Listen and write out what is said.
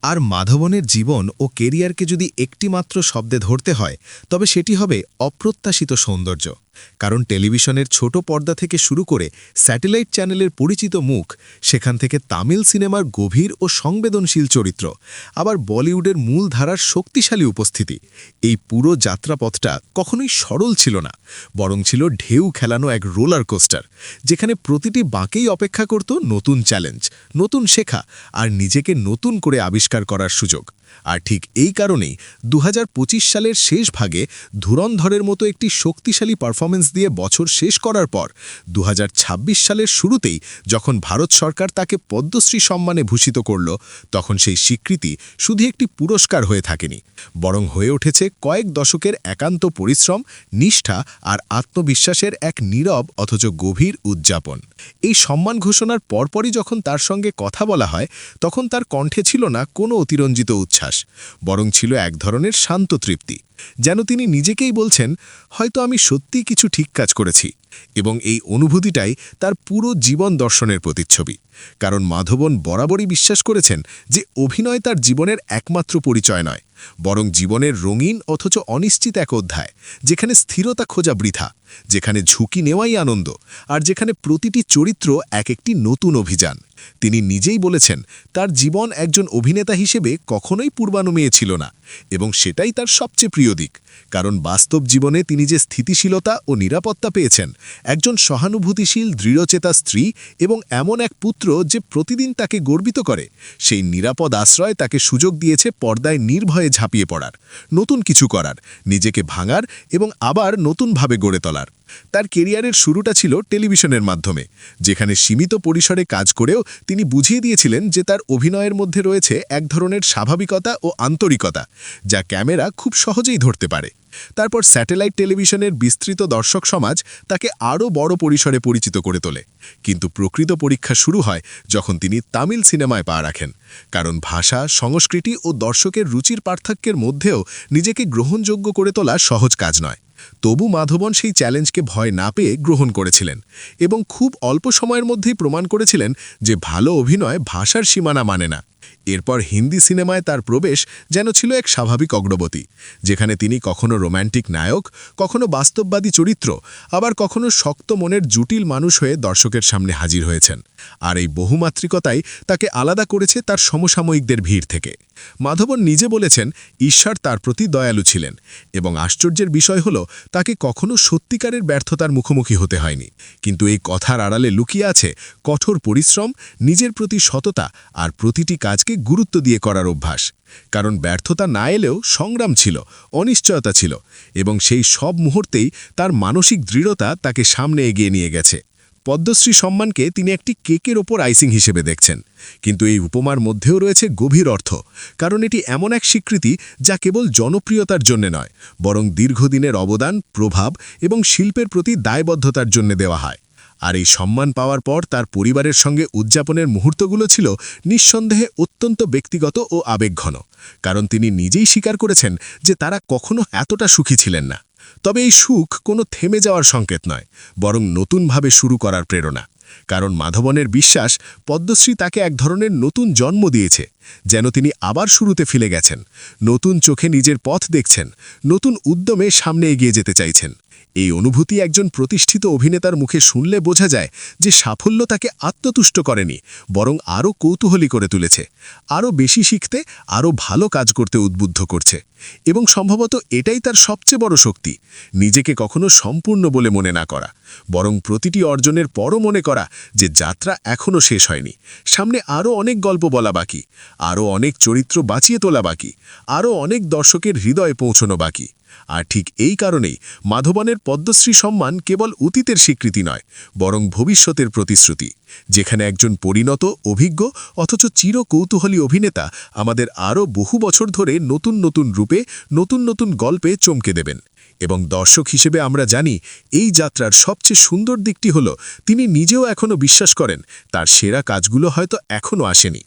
আর মাধবনের জীবন ও কেরিয়ারকে যদি একটিমাত্র শব্দে ধরতে হয় তবে সেটি হবে অপ্রত্যাশিত সৌন্দর্য। কারণ টেলিভিশনের ছোট পর্দা থেকে শুরু করে স্যাটেলাইট চ্যানেলের পরিচিত মুখ, সেখান থেকে তামিল সিনেমার গভীর ও সংবেদনশীল চরিত্র, আবার বলিউডের মূল ধারার শক্তিশালী উপস্থিতি, এই পুরো যাত্রাপথটা কখনোই সরল ছিল না, বরং ছিল ঢেউ খেলানো এক রোলার কোস্টার, যেখানে প্রতিটি বাঁকেই অপেক্ষা করত নতুন চ্যালেঞ্জ, নতুন শেখা আর নিজেকে নতুন করে আবিষ্কার করার সুযোগ। আর ঠিক এই কারণেই ২০২৫ সালের শেষ ভাগে ধুরন্ধরের মতো একটি শক্তিশালী পারফরমেন্স দিয়ে বছর শেষ করার পর ২০২৬ সালের শুরুতেই যখন ভারত সরকার তাকে পদ্মশ্রী সম্মানে ভূষিত করল, তখন সেই স্বীকৃতি শুধু একটি পুরস্কার হয়ে থাকেনি, বরং হয়ে উঠেছে কয়েক দশকের একান্ত পরিশ্রম, নিষ্ঠা আর আত্মবিশ্বাসের এক নীরব অথচ গভীর উদযাপন। এই সম্মান ঘোষণার পরপরই যখন তার সঙ্গে কথা বলা হয়, তখন তার কণ্ঠে ছিল না কোনো অতিরঞ্জিত উচ্ছ্বাস, বরং ছিল এক ধরনের শান্ত তৃপ্তি, যেন তিনি নিজেকেই বলছেন, হয়তো আমি সত্যিই কিছু ঠিক কাজ করেছি। এবং এই অনুভূতিটাই তার পুরো জীবন দর্শনের প্রতিচ্ছবি। কারণ মাধবন বরাবরই বিশ্বাস করেছেন যে অভিনয় তার জীবনের একমাত্র পরিচয় নয়, বরং জীবনের রঙিন অথচ অনিশ্চিত এক অধ্যায়, যেখানে স্থিরতা খোঁজা বৃথা, যেখানে ঝুঁকি নেওয়াই আনন্দ, আর যেখানে প্রতিটি চরিত্র এক একটি নতুন অভিযান। তিনি নিজেই বলেছেন, তার জীবন একজন অভিনেতা হিসেবে কখনোই পূর্বানুমেয় ছিল না, এবং সেটাই তার সবচেয়ে প্রিয় দিক। কারণ বাস্তব জীবনে তিনি যে স্থিতিশীলতা ও নিরাপত্তা পেয়েছেন, একজন সহানুভূতিশীল দৃঢ়চেতা স্ত্রী এবং এমন এক পুত্র যে প্রতিদিন তাকে গর্বিত করে, সেই নিরাপদ আশ্রয় তাকে সুযোগ দিয়েছে পর্দায় নির্ভয়ে ঝাঁপিয়ে পড়ার, নতুন কিছু করার, নিজেকে ভাঙার এবং আবার নতুনভাবে গড়ে তোলার। তার কেরিয়ারের শুরুটা ছিল টেলিভিশনের মাধ্যমে, যেখানে সীমিত পরিসরে কাজ করেও তিনি বুঝিয়ে দিয়েছিলেন যে তার অভিনয়ের মধ্যে রয়েছে এক ধরনের স্বাভাবিকতা ও আন্তরিকতা, যা ক্যামেরা খুব সহজেই ধরতে পারে। তারপর স্যাটেলাইট টেলিভিশনের বিস্তৃত দর্শক সমাজ তাকে আরও বড় পরিসরে পরিচিত করে তোলে। কিন্তু প্রকৃত পরীক্ষা শুরু হয় যখন তিনি তামিল সিনেমায় পা রাখেন। কারণ ভাষা, সংস্কৃতি ও দর্শকের রুচির পার্থক্যের মধ্যেও নিজেকে গ্রহণযোগ্য করে তোলা সহজ কাজ নয়। তবু মাধবন সেই চ্যালেঞ্জকে ভয় না পেয়ে গ্রহণ করেছিলেন, এবং খুব অল্প সময়ের মধ্যেই প্রমাণ করেছিলেন যে ভালো অভিনয় ভাষার সীমানা মানে না। এরপর হিন্দি সিনেমায় তার প্রবেশ যেন ছিল এক স্বাভাবিক অগ্রগতি, যেখানে তিনি কখনো রোম্যান্টিক নায়ক, কখনো বাস্তববাদী চরিত্র, আবার কখনো শক্ত মনের জটিল মানুষ হয়ে দর্শকের সামনে হাজির হয়েছেন। আর এই বহুমাত্রিকতাই তাকে আলাদা করেছে তার সমসাময়িকদের ভিড় থেকে। মাধবন নিজে বলেছেন, ঈশ্বর তার প্রতি দয়ালু ছিলেন, এবং আশ্চর্যের বিষয় হল তাকে কখনো সত্যিকারের ব্যর্থতার মুখোমুখি হতে হয়নি। কিন্তু এই কথার আড়ালে লুকিয়ে আছে কঠোর পরিশ্রম, নিজের প্রতি সততা আর প্রতিটি কাজকে গুরুত্ব দিয়ে করার অভ্যাস। কারণ ব্যর্থতা না এলেও সংগ্রাম ছিল, অনিশ্চয়তা ছিল, এবং সেই সব মুহূর্তেই তার মানসিক দৃঢ়তা তাকে সামনে এগিয়ে নিয়ে গেছে। পদ্মশ্রী সম্মানকে তিনি একটি কেকের ওপর আইসিং হিসেবে দেখছেন, কিন্তু এই উপমার মধ্যেও রয়েছে গভীর অর্থ। কারণ এটি এমন এক স্বীকৃতি যা কেবল জনপ্রিয়তার জন্য নয়, বরং দীর্ঘদিনের অবদান, প্রভাব এবং শিল্পের প্রতি দায়বদ্ধতার জন্য দেওয়া হয়। আর এই সম্মান পাওয়ার পর তার পরিবারের সঙ্গে উদযাপনের মুহূর্তগুলো ছিল নিঃসন্দেহে অত্যন্ত ব্যক্তিগত ও আবেগঘন। কারণ তিনি নিজেই স্বীকার করেছেন যে তারা কখনো এতটা সুখী ছিলেন না। তবে এই সুখ কোনো থেমে যাওয়ার সংকেত নয়, বরং নতুনভাবে শুরু করার প্রেরণা। কারণ মাধবনের বিশ্বাস, পদ্মশ্রী তাকে এক ধরনের নতুন জন্ম দিয়েছে, যেন তিনি আবার শুরুতে ফিরে গেছেন, নতুন চোখে নিজের পথ দেখছেন, নতুন উদ্যমে সামনে এগিয়ে যেতে চাইছেন। এই অনুভূতি একজন প্রতিষ্ঠিত অভিনেতার মুখে শুনলে বোঝা যায় যে সাফল্য তাকে আত্মতুষ্ট করেনি, বরং আরও কৌতূহলী করে তুলেছে, আরও বেশি শিখতে, আরও ভালো কাজ করতে উদ্বুদ্ধ করছে। এবং সম্ভবত এটাই তার সবচেয়ে বড় শক্তি, নিজেকে কখনো সম্পূর্ণ বলে মনে না করা, বরং প্রতিটি অর্জনের পরও মনে করা যে যাত্রা এখনও শেষ হয়নি, সামনে আরও অনেক গল্প বলা বাকি, আরও অনেক চরিত্র বাঁচিয়ে তোলা বাকি, আরও অনেক দর্শকের হৃদয়ে পৌঁছানো বাকি। আর ঠিক এই কারণেই মাধবনের পদ্মশ্রী সম্মান কেবল অতীতের স্বীকৃতি নয়, বরং ভবিষ্যতের প্রতিশ্রুতি, যেখানে একজন পরিণত, অভিজ্ঞ অথচ চির কৌতূহলী অভিনেতা আমাদের আরও বহু বছর ধরে নতুন নতুন রূপে, নতুন নতুন গল্পে চমকে দেবেন। এবং দর্শক হিসেবে আমরা জানি, এই যাত্রার সবচেয়ে সুন্দর দিকটি হল তিনি নিজেও এখনও বিশ্বাস করেন তার সেরা কাজগুলো হয়তো এখনও আসেনি।